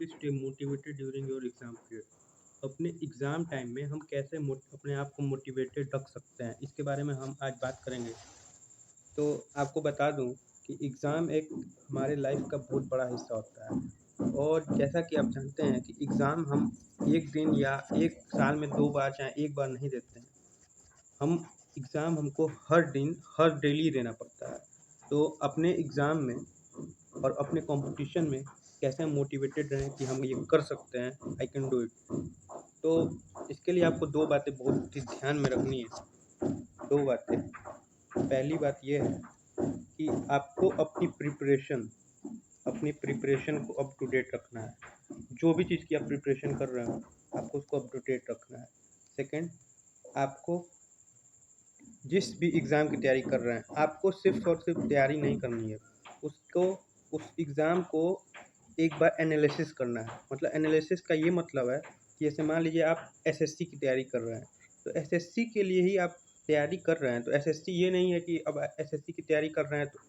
To stay motivated during your exam period. अपने exam time में हम कैसे अपने आप को मोटिवेटेड रख सकते हैं, इसके बारे में हम आज बात करेंगे। तो आपको बता दूं कि एग्ज़ाम एक हमारे लाइफ का बहुत बड़ा हिस्सा होता है, और जैसा कि आप जानते हैं कि एग्ज़ाम हम एक दिन या एक साल में 2 बार चाहे 1 बार नहीं देते हैं। हम एग्ज़ाम हमको हर दिन, हर डेली देना पड़ता है। तो अपने एग्ज़ाम में और अपने कॉम्पिटिशन में कैसे हम मोटिवेटेड रहें कि हम ये कर सकते हैं, आई कैन डू इट। तो इसके लिए आपको 2 बातें बहुत ही ध्यान में रखनी है। 2 बातें। पहली बात ये है कि आपको अपनी प्रिपरेशन को अप टू डेट रखना है। जो भी चीज़ की आप प्रिपरेशन कर रहे हो, आपको उसको अप टू डेट रखना है। सेकंड, आपको जिस भी एग्ज़ाम की तैयारी कर रहे हैं, आपको सिर्फ़ और सिर्फ़ तैयारी नहीं करनी है। उसको उस एग्ज़ाम को एक बार एनालिसिस करना है। मतलब एनालिसिस का ये मतलब है कि जैसे मान लीजिए आप एसएससी की तैयारी कर रहे हैं, तो एसएससी के लिए ही आप तैयारी कर रहे हैं। तो एसएससी ये नहीं है कि अब एसएससी की तैयारी कर रहे हैं तो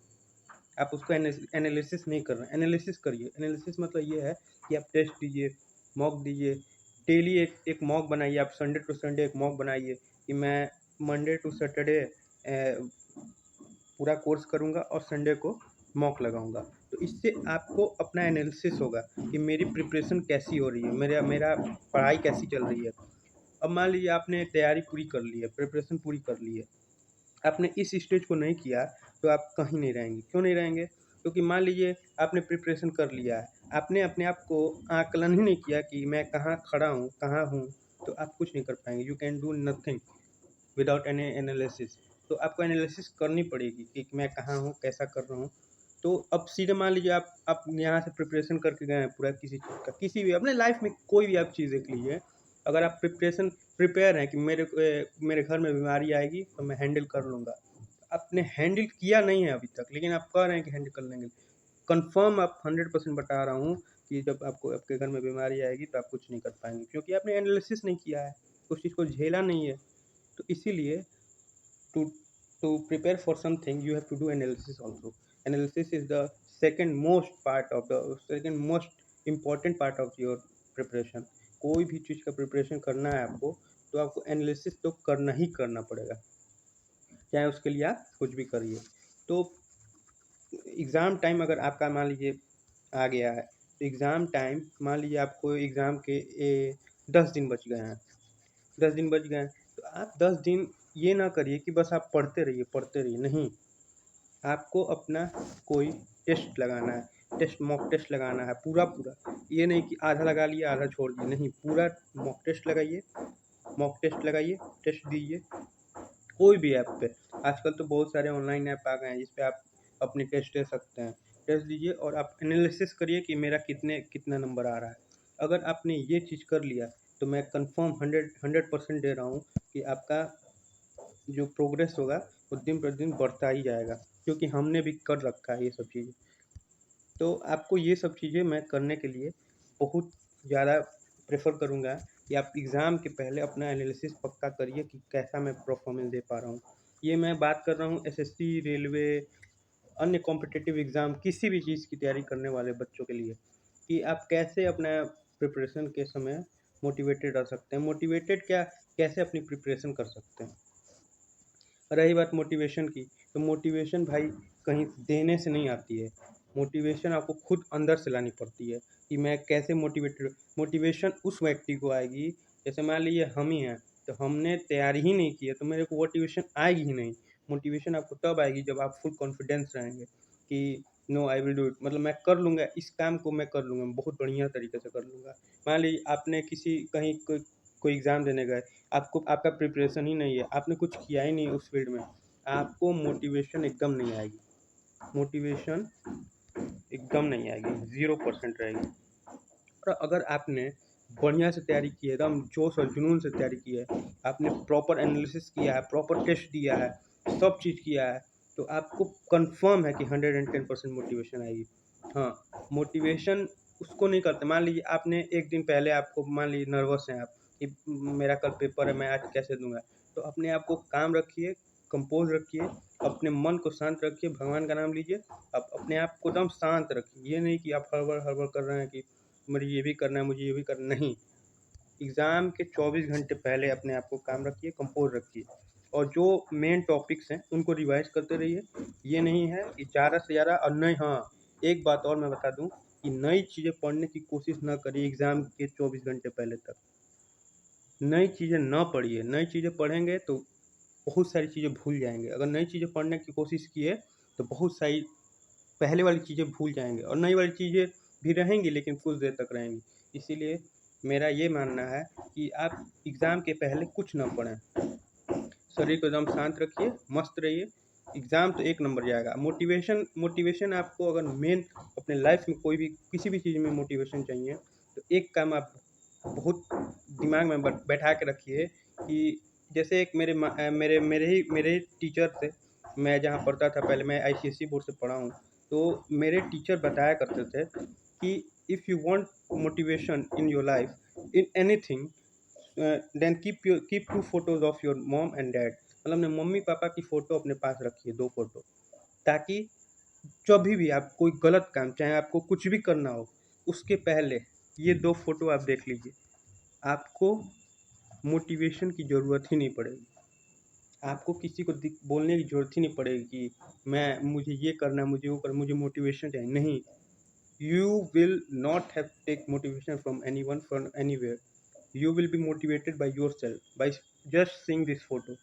आप उसको एनालिसिस नहीं कर रहे हैं। एनालिसिस करिए। एनालिसिस मतलब ये है कि आप टेस्ट दीजिए, मॉक दीजिए। डेली एक एक मॉक बनाइए। आप संडे टू संडे एक मॉक बनाइए कि मैं मंडे टू सैटरडे पूरा कोर्स करूँगा और संडे को मॉक लगाऊँगा। तो इससे आपको अपना एनालिसिस होगा कि मेरी प्रिपरेशन कैसी हो रही है, मेरा मेरा पढ़ाई कैसी चल रही है। अब मान लीजिए आपने तैयारी पूरी कर ली है, प्रिपरेशन पूरी कर ली है, आपने इस स्टेज को नहीं किया, तो आप कहीं नहीं रहेंगे। क्यों नहीं रहेंगे? क्योंकि मान लीजिए आपने प्रिपरेशन कर लिया है, आपने अपने आप को आकलन ही नहीं किया कि मैं कहाँ खड़ा हूँ, कहाँ हूँ, तो आप कुछ नहीं कर पाएंगे। You can do nothing without any analysis. तो आपको एनालिसिस करनी पड़ेगी कि मैं कहाँ हूँ, कैसा कर रहा हूँ। तो अब सीधे मान लीजिए आप यहाँ से प्रिपरेशन करके गए हैं पूरा किसी चीज़ का, किसी भी अपने लाइफ में कोई भी आप चीज़ देख लीजिए। अगर आप प्रिपेयर हैं कि मेरे घर में बीमारी आएगी तो मैं हैंडल कर लूँगा। आपने हैंडल किया नहीं है अभी तक, लेकिन आप कह रहे हैं कि हैंडल कर लेंगे। कन्फर्म आप 100% बता रहा हूँ कि जब आपको आपके घर में बीमारी आएगी तो आप कुछ नहीं कर पाएँगे, क्योंकि आपने एनालिसिस नहीं किया है, उस चीज़ को झेला नहीं है। तो इसीलिए to to prepare for something you have to do analysis also. Analysis is the second most important part of your preparation. कोई भी चीज़ का प्रिपरेशन करना है आपको, तो आपको एनालिसिस तो करना ही करना पड़ेगा, चाहे उसके लिए आप कुछ भी करिए। तो एग्ज़ाम टाइम अगर आपका मान लीजिए आ गया है, तो एग्ज़ाम टाइम मान लीजिए आपको एग्ज़ाम के 10 दिन बच गए हैं। 10 दिन बच गए हैं, तो आप 10 दिन ये ना करिए कि बस आप पढ़ते रहिए, नहीं। आपको अपना कोई टेस्ट लगाना है, मॉक टेस्ट लगाना है पूरा-पूरा। ये नहीं कि आधा लगा लिया, आधा छोड़ दिए, नहीं, पूरा मॉक टेस्ट लगाइए, टेस्ट दीजिए। कोई भी ऐप पे, आजकल तो बहुत सारे ऑनलाइन ऐप आ गए हैं जिस पे आप अपने टेस्ट दे सकते हैं। टेस्ट दीजिए और आप एनालिसिस करिए कि मेरा कितना नंबर आ रहा है। अगर आपने ये चीज़ कर लिया, तो मैं कन्फर्म 100% दे रहा हूँ कि आपका जो प्रोग्रेस होगा वो दिन प्रतिदिन बढ़ता ही जाएगा, क्योंकि हमने भी कर रखा है ये सब चीज़ें। तो आपको ये सब चीज़ें मैं करने के लिए बहुत ज़्यादा प्रेफ़र करूँगा कि आप एग्ज़ाम के पहले अपना एनालिसिस पक्का करिए कि कैसा मैं परफ़ॉर्मेंस दे पा रहा हूँ। ये मैं बात कर रहा हूँ एसएससी, रेलवे, अन्य कॉम्पिटिटिव एग्ज़ाम, किसी भी चीज़ की तैयारी करने वाले बच्चों के लिए, कि आप कैसे अपना प्रिपरेशन के समय मोटिवेटेड रह सकते हैं। मोटिवेटेड क्या, कैसे अपनी प्रिपरेशन कर सकते हैं। रही बात मोटिवेशन की, तो मोटिवेशन भाई कहीं देने से नहीं आती है। मोटिवेशन आपको खुद अंदर से लानी पड़ती है कि मैं कैसे मोटिवेटेड। मोटिवेशन उस व्यक्ति को आएगी, जैसे मान लीजिए हम ही हैं, तो हमने तैयारी ही नहीं की है, तो मेरे को मोटिवेशन आएगी ही नहीं। मोटिवेशन आपको तब आएगी जब आप फुल कॉन्फिडेंस रहेंगे कि no I will do it, मतलब मैं कर लूँगा, इस काम को मैं कर लूँगा, बहुत बढ़िया तरीके से कर लूँगा। मान लीजिए आपने किसी कहीं कोई कोई एग्ज़ाम देने गए, आपको आपका प्रिपरेशन ही नहीं है, आपने कुछ किया ही नहीं उस फील्ड में, आपको मोटिवेशन एकदम नहीं आएगी। मोटिवेशन एकदम नहीं आएगी, 0% रहेगी। और अगर आपने बढ़िया से तैयारी की है, एकदम जोश और जुनून से तैयारी की है, आपने प्रॉपर एनालिसिस किया है, प्रॉपर टेस्ट दिया है, सब चीज़ किया है, तो आपको कन्फर्म है कि 110% मोटिवेशन आएगी। हाँ, मोटिवेशन उसको नहीं करते, मान लीजिए आपने एक दिन पहले, आपको मान लीजिए नर्वस हैं आप कि मेरा कल पेपर है, मैं आज कैसे दूँगा? तो अपने आप को काम रखिए, कंपोज़ रखिए, अपने मन को शांत रखिए, भगवान का नाम लीजिए, आप अपने आप को एकदम शांत रखिए। ये नहीं कि आप हड़बड़-हड़बड़ कर रहे हैं कि मुझे ये भी करना है, मुझे ये भी करना नहीं। एग्ज़ाम के 24 घंटे पहले अपने आप को काम रखिए, कंपोज़ रखिए और जो मेन टॉपिक्स हैं उनको रिवाइज़ करते रहिए। ये नहीं है कि ज़्यादा से ज़्यादा और नहीं, हाँ, एक बात और मैं बता दूँ कि नई चीज़ें पढ़ने की कोशिश ना करिए एग्ज़ाम के 24 घंटे पहले तक। नई चीज़ें ना पढ़िए, नई चीज़ें पढ़ेंगे तो बहुत सारी चीज़ें भूल जाएँगे। अगर नई चीज़ें पढ़ने की कोशिश किए तो बहुत सारी पहले वाली चीज़ें भूल जाएँगे और नई वाली चीज़ें भी रहेंगी लेकिन कुछ देर तक रहेंगी। इसीलिए मेरा ये मानना है कि आप एग्ज़ाम के पहले कुछ ना पढ़ें। शरीर को एकदम शांत रखिए, मस्त रहिए। एग्ज़ाम तो एक नंबर जाएगा। मोटिवेशन आपको अगर मेन अपने लाइफ़ में कोई भी किसी भी चीज़ में मोटिवेशन चाहिए तो एक काम आप बहुत दिमाग में बैठा के रखिए कि जैसे एक मेरे ही टीचर थे। मैं जहाँ पढ़ता था पहले, मैं आईसीएसई बोर्ड से पढ़ा हूँ। तो मेरे टीचर बताया करते थे कि if you want motivation in your life in anything then keep 2 photos of your mom and dad. मतलब अपने मम्मी-पापा की फ़ोटो अपने पास रखिए, 2 फ़ोटो, ताकि कभी भी आप कोई गलत काम, चाहे आपको कुछ भी करना हो, उसके पहले ये 2 फ़ोटो आप देख लीजिए। आपको मोटिवेशन की ज़रूरत ही नहीं पड़ेगी। आपको किसी को बोलने की ज़रूरत ही नहीं पड़ेगी कि मुझे ये करना है, मुझे वो करना है, मुझे मोटिवेशन चाहिए। नहीं, you will not have take motivation from anyone from anywhere. You will be motivated by yourself by just seeing this photo.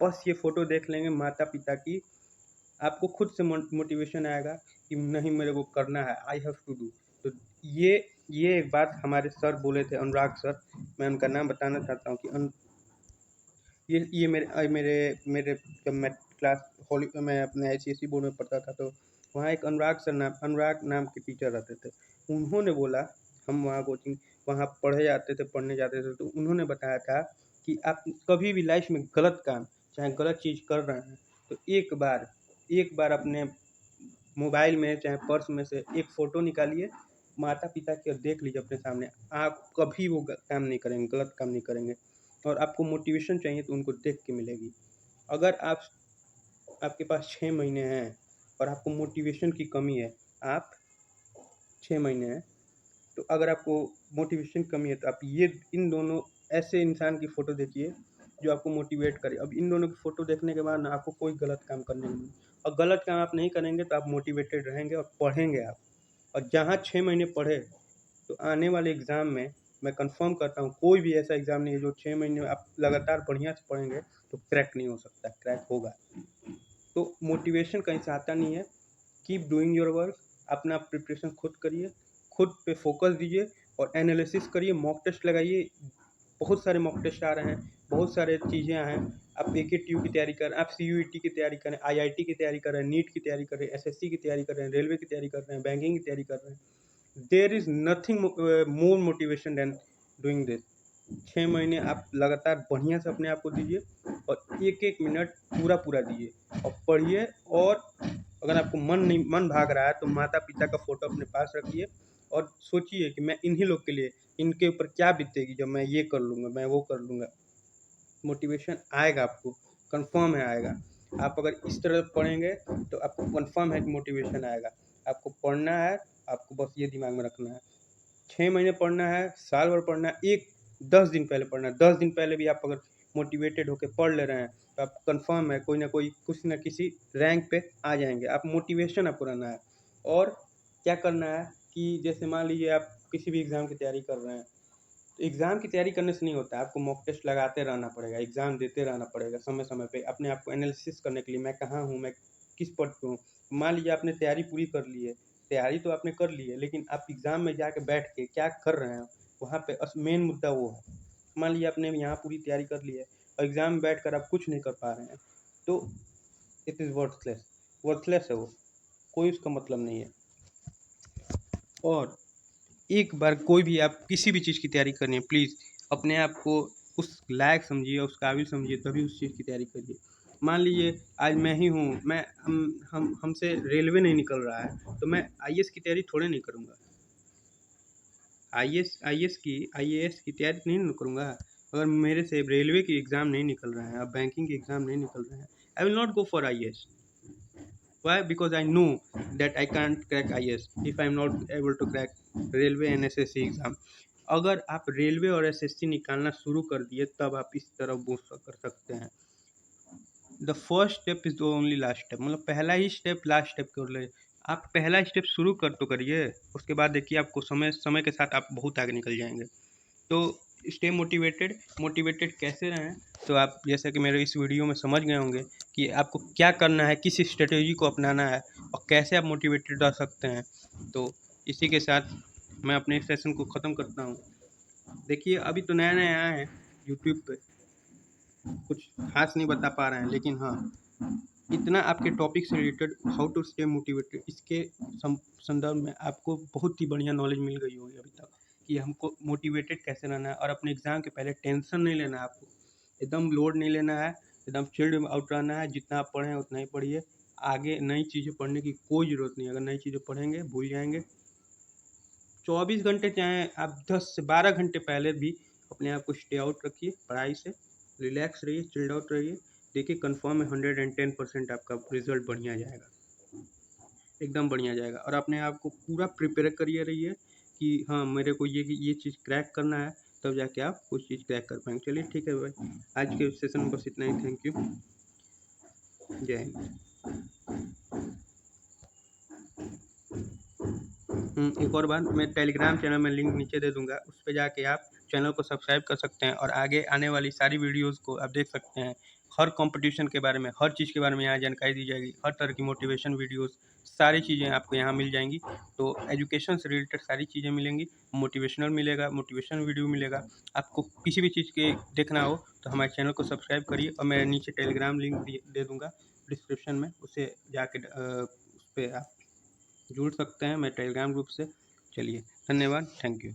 बस ये फोटो देख लेंगे माता पिता की, आपको खुद से मोटिवेशन आएगा कि नहीं, मेरे को करना है, आई हैव टू डू। तो ये ये एक बात हमारे सर बोले थे, अनुराग सर। मैं उनका नाम बताना चाहता हूँ कि ये मेरे मेरे जब मैं मैं अपने आईसीएसई बोर्ड में पढ़ता था तो वहाँ एक अनुराग नाम के टीचर रहते थे। उन्होंने बोला, हम वहाँ पढ़ने जाते थे तो उन्होंने बताया था कि आप कभी भी लाइफ में गलत काम, चाहे गलत चीज़ कर रहे हैं तो एक बार अपने मोबाइल में चाहे पर्स में से एक फ़ोटो निकालिए, माता पिता की, और देख लीजिए अपने सामने। आप कभी वो काम नहीं करेंगे, गलत काम नहीं करेंगे। और आपको मोटिवेशन चाहिए तो उनको देख के मिलेगी। अगर आपके पास 6 महीने हैं और आपको मोटिवेशन की कमी है, आप 6 महीने हैं, तो अगर आपको मोटिवेशन की कमी है तो आप ये इन दोनों ऐसे इंसान की फ़ोटो देखिए जो आपको मोटिवेट करे। अब इन दोनों की फ़ोटो देखने के बाद ना आपको कोई गलत काम करने को नहीं, और गलत काम आप नहीं करेंगे तो आप मोटिवेटेड रहेंगे और पढ़ेंगे आप। और जहाँ 6 महीने पढ़े तो आने वाले एग्ज़ाम में मैं कन्फर्म करता हूँ कोई भी ऐसा एग्ज़ाम नहीं है जो 6 महीने में आप लगातार बढ़िया से पढ़ेंगे तो क्रैक नहीं हो सकता, क्रैक होगा। तो मोटिवेशन कहीं से आता नहीं है। Keep doing your work. अपना प्रिपरेशन खुद करिए, खुद पे फोकस दीजिए और एनालिसिस करिए, मॉक टेस्ट लगाइए। बहुत सारे मॉक टेस्ट आ रहे हैं, बहुत सारे चीज़ें हैं। आप एकेटीयू की तैयारी कर रहे हैं, आप सीयूईटी की तैयारी करें, आईआईटी की तैयारी कर रहे हैं, नीट की तैयारी कर रहे हैं, एसएससी की तैयारी कर रहे हैं, रेलवे की तैयारी कर रहे हैं, बैंकिंग की तैयारी कर रहे हैं। There is nothing more motivation than doing this. 6 महीने आप लगातार बढ़िया से अपने आप को दीजिए और एक-एक मिनट पूरा-पूरा दीजिए और पढ़िए। और अगर आपको मन भाग रहा है तो माता-पिता का फ़ोटो अपने पास रखिए और सोचिए कि मैं इन्हीं लोग के लिए, इनके ऊपर क्या बीतेगी जब मैं ये कर लूँगा, मैं वो कर लूँगा। मोटिवेशन आएगा आपको, कन्फर्म है आएगा। आप अगर इस तरह पढ़ेंगे तो आपको कन्फर्म है कि मोटिवेशन आएगा। आपको पढ़ना है, आपको बस ये दिमाग में रखना है। 6 महीने पढ़ना है, साल भर पढ़ना है, 10 दिन पहले पढ़ना है। 10 दिन पहले भी आप अगर मोटिवेटेड होके पढ़ ले रहे हैं तो आप कन्फर्म है कोई ना कोई कुछ ना किसी रैंक पे आ जाएँगे। आप मोटिवेशन आपको रहना है। और क्या करना है कि जैसे मान लीजिए आप किसी भी एग्ज़ाम की तैयारी कर रहे हैं, तो एग्ज़ाम की तैयारी करने से नहीं होता है, आपको मॉक टेस्ट लगाते रहना पड़ेगा, एग्ज़ाम देते रहना पड़ेगा समय-समय पे, अपने आप को एनालिसिस करने के लिए मैं कहाँ हूँ, मैं किस पद पे हूँ। मान लीजिए आपने तैयारी पूरी कर ली है, तैयारी तो आपने कर ली है, लेकिन आप एग्ज़ाम में जाके बैठ के क्या कर रहे हैं, वहाँ पे मेन मुद्दा वो है। मान लीजिए आपने यहाँ पूरी तैयारी कर ली है और एग्ज़ाम में बैठकर आप कुछ नहीं कर पा रहे हैं, तो इट इज़ वर्थलेस, वर्थलेस है वो, कोई उसका मतलब नहीं है। और एक बार कोई भी आप किसी भी चीज़ की तैयारी करनी है, प्लीज़ अपने आप को उस लायक समझिए, उस काबिल समझिए, तभी उस चीज़ की तैयारी करिए। मान लीजिए आज मैं ही हूँ, मैं हम हमसे रेलवे नहीं निकल रहा है तो मैं आईएएस की तैयारी थोड़े नहीं करूँगा। आईएएस की तैयारी नहीं ना करूँगा। अगर मेरे से रेलवे की एग्ज़ाम नहीं निकल रहे हैं, अब बैंकिंग के एग्ज़ाम नहीं निकल रहे हैं, I will not go for IAS. Why? Because I know that I can't crack IS if I'm not able to crack railway and SSC exam. अगर आप रेलवे और एसएससी निकालना शुरू कर दिए तब आप इस तरफ मूव कर सकते हैं। The first step is the only last step, मतलब पहला ही स्टेप लास्ट स्टेप कर ले। आप पहला स्टेप शुरू कर तो करिए, उसके बाद देखिए आपको समय समय के साथ आप बहुत आगे निकल जाएंगे। तो स्टे मोटिवेटेड। मोटिवेटेड कैसे रहें, तो आप जैसा कि मेरे इस वीडियो में समझ गए होंगे कि आपको क्या करना है, किस स्ट्रेटेजी को अपनाना है और कैसे आप मोटिवेटेड रह सकते हैं। तो इसी के साथ मैं अपने सेशन को ख़त्म करता हूँ। देखिए अभी तो नया नया आया है यूट्यूब पे, कुछ खास नहीं बता पा रहे हैं, लेकिन हाँ इतना आपके टॉपिक से related how to stay motivated इसके संदर्भ में आपको बहुत ही बढ़िया नॉलेज मिल गई होगी अभी तक कि हमको मोटिवेटेड कैसे रहना है। और अपने एग्ज़ाम के पहले टेंशन नहीं लेना है, आपको एकदम लोड नहीं लेना है, एकदम चिल्ड आउट रहना है। जितना आप पढ़ें उतना ही पढ़िए, आगे नई चीज़ें पढ़ने की कोई ज़रूरत नहीं है। अगर नई चीज़ें पढ़ेंगे भूल जाएंगे। 24 घंटे चाहे आप 10 से 12 घंटे पहले भी अपने आप को स्टे आउट रखिए, पढ़ाई से रिलैक्स रहिए, चिल्ड आउट रहिए। देखिए कंफर्म है 110% आपका रिजल्ट बढ़िया जाएगा, एकदम बढ़िया जाएगा। और अपने आप को पूरा प्रिपेयर करिए रहिए कि हाँ मेरे को ये चीज़ क्रैक करना है, तब जाके आप कुछ चीज़ क्रैक कर पाएंगे। चलिए ठीक है भाई, आज के सेशन में बस इतना ही। थैंक यू, जय हिंद। एक और बात, मैं टेलीग्राम चैनल में लिंक नीचे दे दूंगा, उस पर जाके आप चैनल को सब्सक्राइब कर सकते हैं और आगे आने वाली सारी वीडियोस को आप देख सकते हैं। हर कंपटीशन के बारे में, हर चीज़ के बारे में यहाँ जानकारी दी जाएगी। हर तरह की मोटिवेशन वीडियोस, सारी चीज़ें आपको यहाँ मिल जाएंगी। तो एजुकेशन से रिलेटेड सारी चीज़ें मिलेंगी, मोटिवेशनल मिलेगा, मोटिवेशन वीडियो मिलेगा। आपको किसी भी चीज़ के देखना हो तो हमारे चैनल को सब्सक्राइब करिए और मैं नीचे टेलीग्राम लिंक दे दूँगा डिस्क्रिप्शन में, उसे जाके उस पर आप जुड़ सकते हैं मैं टेलीग्राम ग्रुप से। चलिए धन्यवाद, थैंक यू।